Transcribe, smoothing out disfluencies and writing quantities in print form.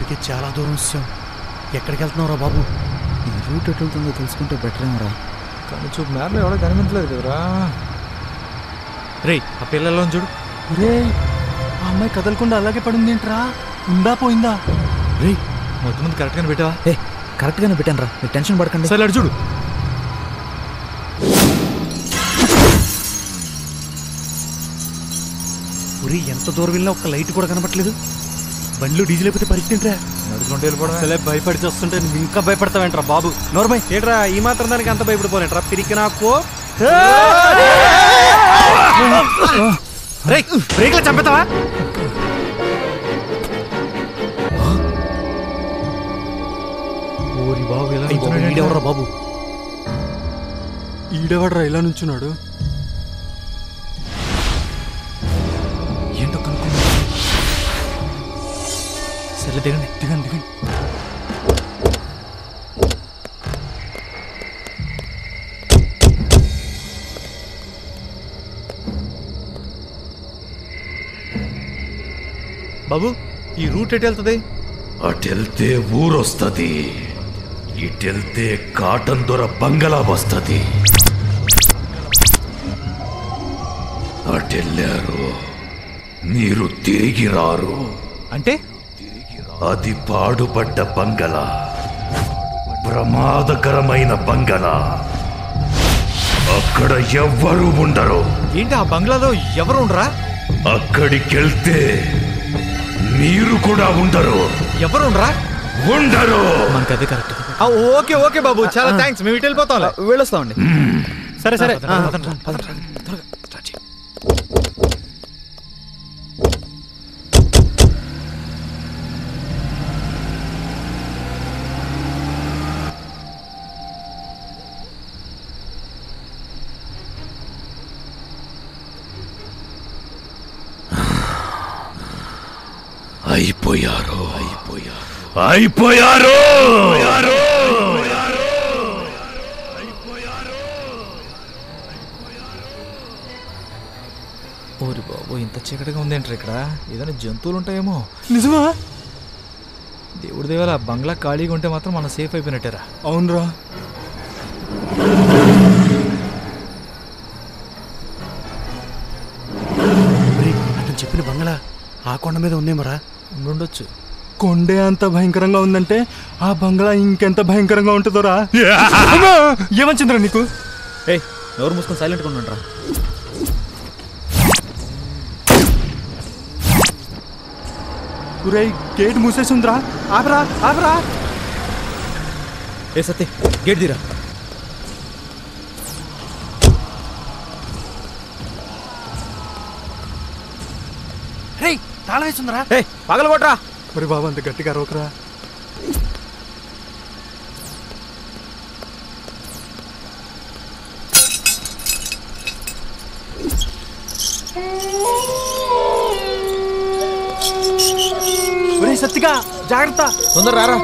ఇప్పటికే చాలా దూరం వచ్చాం. ఎక్కడికి వెళ్తున్నావురా బాబు? ఈ రూట్ ఎటు వెళ్తుందో తెలుసుకుంటే బెటర్ ఏమరా. కానీ చూపు మేరలో ఎవడో కనిపించలేదు కదరా. రే ఆ పిల్లల్లో చూడు. రే ఆ అమ్మాయి కదలకుండా అలాగే పడింది ఏంట్రా? ఉందా పోయిందా? రే మొత్తం కరెక్ట్గానే పెట్టావా? కరెక్ట్గానే పెట్టాను రా, మీరు టెన్షన్ పడకండి. సరే అడు చూడు. ఊరి ఎంత దూరం వెళ్ళినా ఒక్క లైట్ కూడా కనపట్లేదు. బండ్లు డీజిల్ అయిపోతే పరిస్థితి ఏంట్రా? నడుచుకుంటూ వెళ్ళిపోవడం. అసలే భయపడి వస్తుంటే నువ్వు ఇంకా భయపడతావేంట్రా బాబు? నోర్మై ఏంట్రా ఈ మాత్రం దానికి అంత భయపడిపోనేట్రా పిరికి నాకు. బ్రేక్లో చంపుతావా? ఓరి బాబు ఇలా ఈడెవర్రా బాబు? ఈడెవడ్రా ఇలా నుంచున్నాడు? ఏంటో కనుక్కున్నా. సరే దిగండి దిగండి దిగండి. బాబు ఈ రూట్ ఎటు వెళ్తుంది? అటెళ్తే ఊరొస్తుంది, ఇటెళ్తే కాటన్ దొర బంగళా వస్తుంది. అటెళ్ళారు మీరు తిరిగి రారు. అంటే అది పాడుపడ్డ బంగళా, ప్రమాదకరమైన బంగళా. అక్కడ ఎవ్వరూ ఉండరు. ఏంటి ఆ బంగ్లాలో ఎవరు ఉండరా? అక్కడికెళ్తే మీరు కూడా ఉండరు. ఎవరు ఉండరా? ఉండరు. మనకు అదే కరెక్ట్. ఓకే ఓకే బాబు, చాలా థ్యాంక్స్. మేము ఇటు వెళ్ళిపోతాం. వెళ్ళొస్తామండి. సరే సరే. అయిపోయారు అయిపోయారు. ఓరి బాబు ఇంత చీకటిగా ఉందేంటారు ఇక్కడ? ఏదైనా జంతువులు ఉంటాయేమో. నిజమా? దేవుడి దేవాల బంగ్లా ఖాళీగా ఉంటే మాత్రం మనం సేఫ్ అయిపోయినట్టేరా. అవునరా. అతను చెప్పిన బంగ్లా ఆ కొండ మీద ఉందేమరా? ఉండొచ్చు. కొండే అంత భయంకరంగా ఉందంటే ఆ బంగ్లా ఇంకెంత భయంకరంగా ఉంటుందోరా. ఏమంచిందిరా నీకు? ఎవరు మూసుకొని సైలెంట్గా ఉండండిరా. ఊరే గేట్ మూసేసి ఉందిరా. ఆపరా ఆపరా. సత్య గేట్ తీరా. తాళం వేస్తుందిరా. పగల కొట్రా. మరి బాబు అంత గట్టిగా రోకరా. సత్తిగా జాగ్రత్త. తొందర రారా.